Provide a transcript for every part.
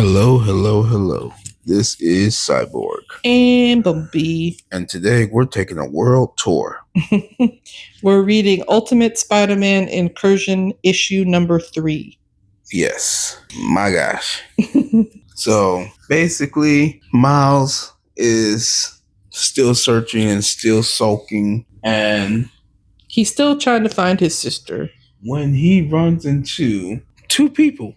Hello, hello, hello. This is Cyborg. And Bumblebee. And today we're taking a world tour. We're reading Ultimate Spider-Man Incursion issue number 3. Yes, my gosh. So basically, Miles is still searching and still sulking. And he's still trying to find his sister. When he runs into two people.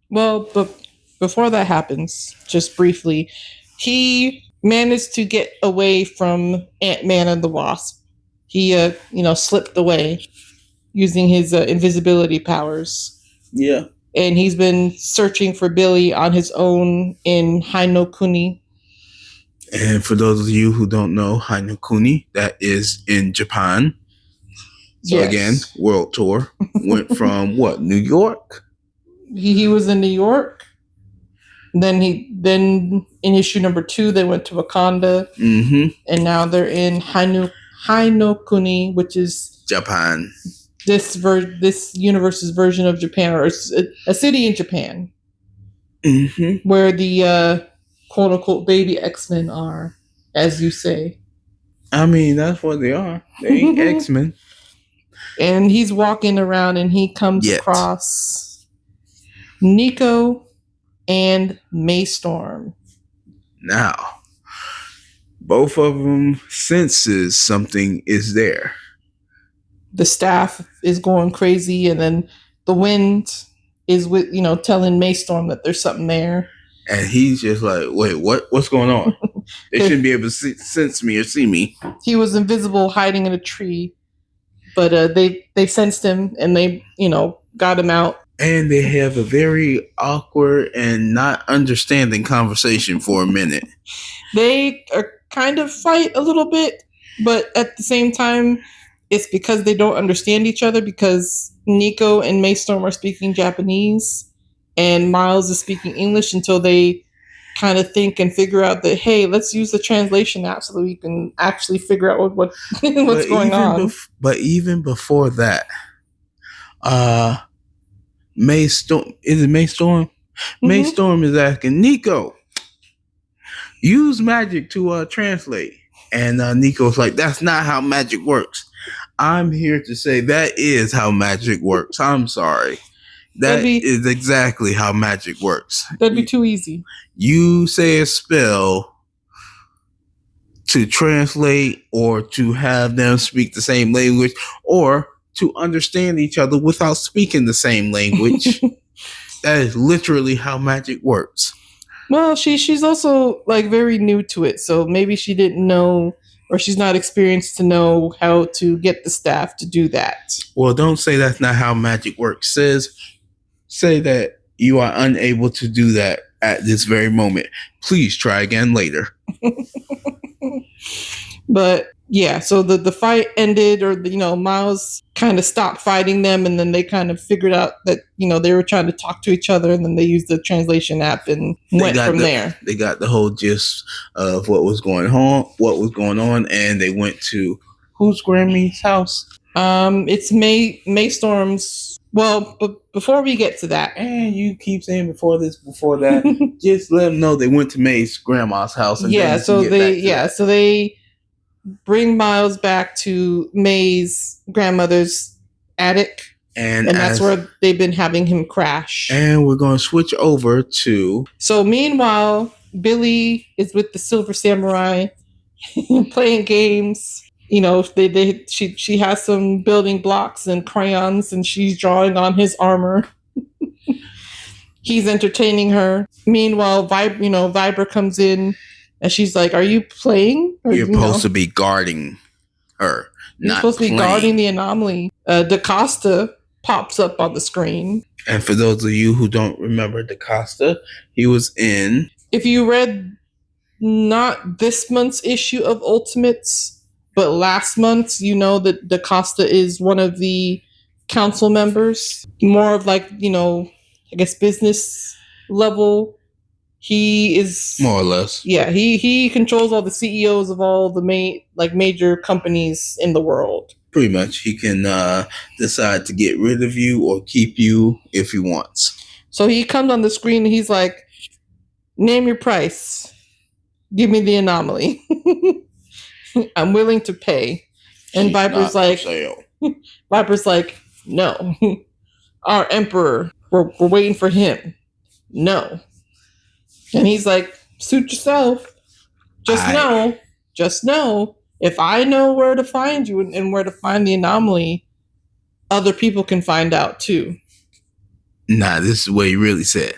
Well, but before that happens, just briefly, he managed to get away from Ant-Man and the Wasp. He, slipped away using his invisibility powers. Yeah. And he's been searching for Billy on his own in Hinokuni. And for those of you who don't know, Hinokuni, that is in Japan. So yes. Again, world tour. Went from New York? He was in New York. Then in issue number 2, they went to Wakanda. Mm-hmm. And now they're in Hinokuni, which is Japan. This universe's version of Japan, or a city in Japan. Mm-hmm. Where the quote unquote baby X-Men are, as you say. I mean, that's what they are. They ain't X-Men. And he's walking around and he comes across Nico and Maystorm. Now, both of them senses something is there. The staff is going crazy, and then the wind is telling Maystorm that there's something there. And he's just like, wait, what's going on? They shouldn't be able to sense me or see me. He was invisible, hiding in a tree. But they sensed him, and they, got him out. And they have a very awkward and not understanding conversation for a minute. They are kind of fight a little bit, but at the same time, it's because they don't understand each other, because Nico and Maystorm are speaking Japanese and Miles is speaking English, until they kind of think and figure out that, hey, let's use the translation app so that we can actually figure out what's going on. But even before that, Maystorm, is it Maystorm? Mm-hmm. Maystorm is asking Nico, use magic to translate. And Nico's like, that's not how magic works. I'm here to say that is how magic works. I'm sorry. That is exactly how magic works. That'd be too easy. You say a spell to translate, or to have them speak the same language, or to understand each other without speaking the same language. That is literally how magic works. Well, she's also very new to it, so maybe she didn't know, or she's not experienced to know how to get the staff to do that. Well, don't say that's not how magic works. Say that you are unable to do that at this very moment. Please try again later. But yeah, so the fight ended, or Miles kind of stopped fighting them, and then they kind of figured out that they were trying to talk to each other, and then they used the translation app and went from there. They got the whole gist of what was going on, and they went to who's Grammy's house? It's Maystorm's. Well, but before we get to that, and you keep saying before that, just let them know they went to May's grandma's house. And so they bring Miles back to May's grandmother's attic, and that's where they've been having him crash. And we're going to switch over to. So meanwhile, Billy is with the Silver Samurai playing games. She has some building blocks and crayons, and she's drawing on his armor. He's entertaining her. Meanwhile, Viber comes in, and she's like, "Are you playing? You're supposed to be guarding her. You're supposed to be guarding the anomaly." DaCosta pops up on the screen. And for those of you who don't remember DaCosta, he was in. If you read not this month's issue of Ultimates, but last month, that DaCosta is one of the council members, more of business level. He is more or less. Yeah, he controls all the CEOs of all the major companies in the world. Pretty much, he can decide to get rid of you or keep you if he wants. So he comes on the screen and he's like, Name your price. Give me the anomaly. I'm willing to pay. And She's Viper's not like, for sale. Viper's like, no. Our emperor, we're waiting for him. No. And he's like, suit yourself. Just know, if I know where to find you and where to find the anomaly, other people can find out too. Nah, this is what he really said.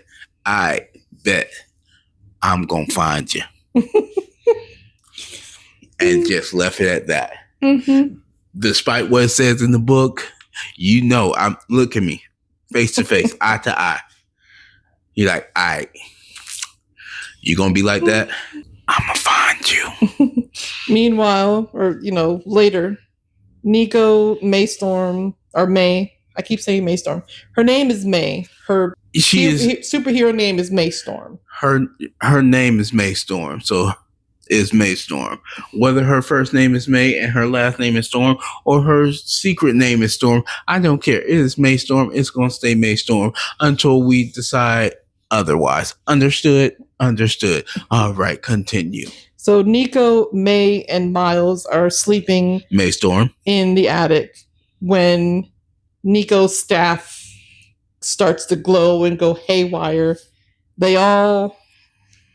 I bet I'm gonna find you. And just left it at that. Mm-hmm. Despite what it says in the book, you know, look at me, face to face, eye to eye. You're like, all right, you gonna be like that? I'm gonna find you. Meanwhile, or later, Nico, Maystorm, or May. I keep saying Maystorm. Her name is May. Her superhero name is Maystorm. Her name is Maystorm. So is Maystorm. Whether her first name is May and her last name is Storm, or her secret name is Storm, I don't care. It is Maystorm. It's gonna stay Maystorm until we decide otherwise. Understood? Understood. All right, continue. So Nico, May, and Miles are sleeping Maystorm in the attic when Nico's staff starts to glow and go haywire. They all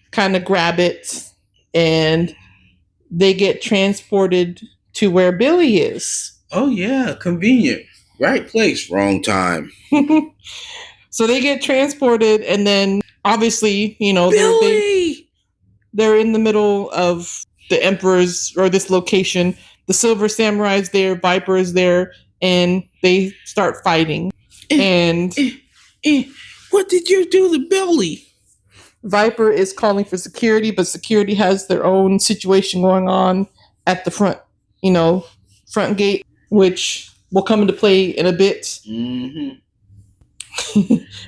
kind of grab it and they get transported to where Billy is. Oh yeah, convenient. Right place, wrong time. So they get transported, and then obviously, they're in the middle of the Emperor's or this location. The Silver Samurai's there, Viper is there, and they start fighting. What did you do to Billy? Viper is calling for security, but security has their own situation going on at the front gate, which will come into play in a bit. Mm-hmm.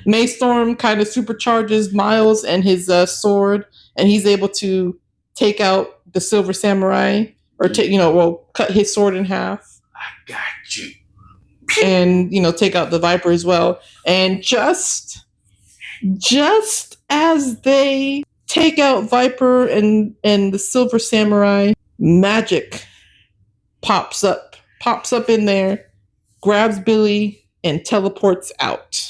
Maystorm kind of supercharges Miles and his sword, and he's able to take out the Silver Samurai, or cut his sword in half. I got you. And take out the Viper as well. And just as they take out Viper and the Silver Samurai, magic pops up in there, grabs Billy, and teleports out.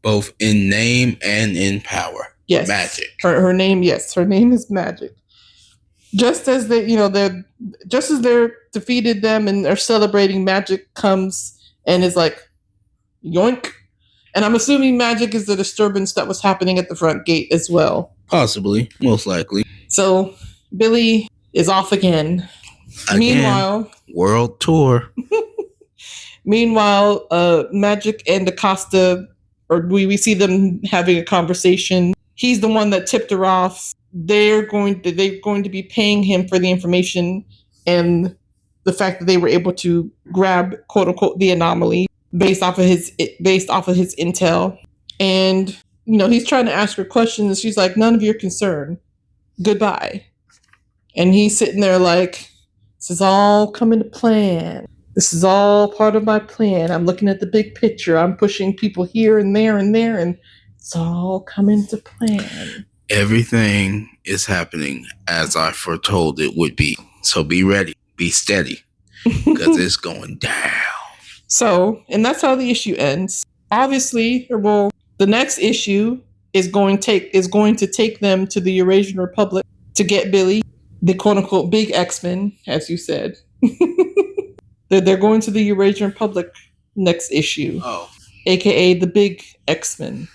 Both in name and in power. Yes, magic. Her name is Magic. Just as they're defeated them and are celebrating, Magic comes and is like, yoink. And I'm assuming Magic is the disturbance that was happening at the front gate as well. Possibly, most likely. So Billy is off again. Meanwhile, world tour. Meanwhile, Magic and Acosta, or we see them having a conversation. He's the one that tipped her off. They're going to be paying him for the information and the fact that they were able to grab, quote unquote, the anomaly based off of his intel. And he's trying to ask her questions, and she's like, "None of your concern. Goodbye." And he's sitting there like, "This is all coming to plan. This is all part of my plan. I'm looking at the big picture. I'm pushing people here and there, and it's all coming to plan." Everything is happening as I foretold it would be. So be ready, be steady, because it's going down. So, and that's how the issue ends. Obviously, the next issue is going to take them to the Eurasian Republic to get Billy, the quote unquote big X-Men, as you said. They're going to the Eurasian Republic next issue. Oh. AKA the big X-Men.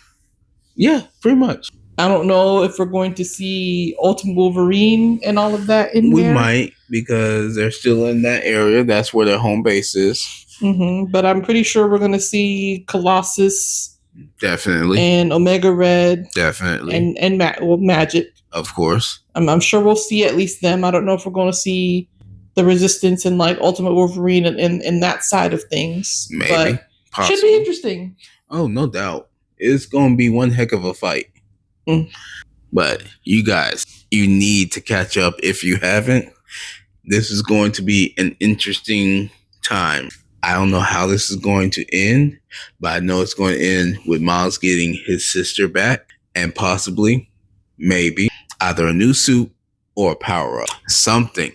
Yeah, pretty much. I don't know if we're going to see Ultimate Wolverine and all of that in there. We there. might, because they're still in that area. That's where their home base is. Mm-hmm. But I'm pretty sure we're going to see Colossus. Definitely. And Omega Red. Definitely. And Magic. Of course. I'm sure we'll see at least them. I don't know if we're going to see the Resistance and like Ultimate Wolverine and that side of things. Maybe. But possibly. Should be interesting. Oh, no doubt. It's going to be one heck of a fight. Mm. But you guys, you need to catch up if you haven't. This is going to be an interesting time. I don't know how this is going to end, but I know it's going to end with Miles getting his sister back and possibly, maybe, either a new suit or a power up. Something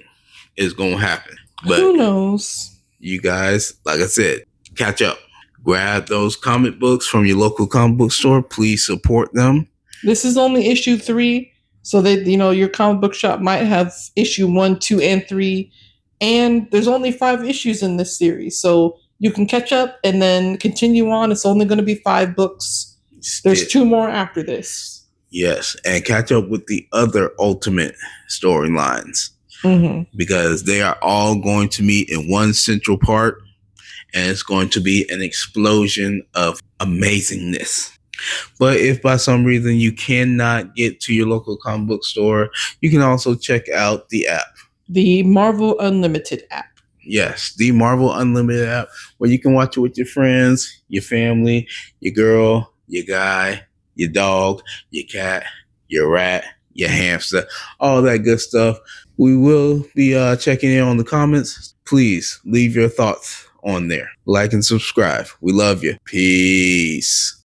is going to happen. But who knows? You guys, like I said, catch up. Grab those comic books from your local comic book store. Please support them. This is only issue 3. So that, your comic book shop might have issue 1, 2, and 3. And there's only 5 issues in this series. So you can catch up and then continue on. It's only going to be 5 books. There's 2 more after this. Yes. And catch up with the other Ultimate storylines. Because they are all going to meet in one central part. And it's going to be an explosion of amazingness. But if by some reason you cannot get to your local comic book store, you can also check out the app. The Marvel Unlimited app. Yes, the Marvel Unlimited app, where you can watch it with your friends, your family, your girl, your guy, your dog, your cat, your rat, your hamster, all that good stuff. We will be checking in on the comments. Please leave your thoughts on there. Like and subscribe. We love you. Peace.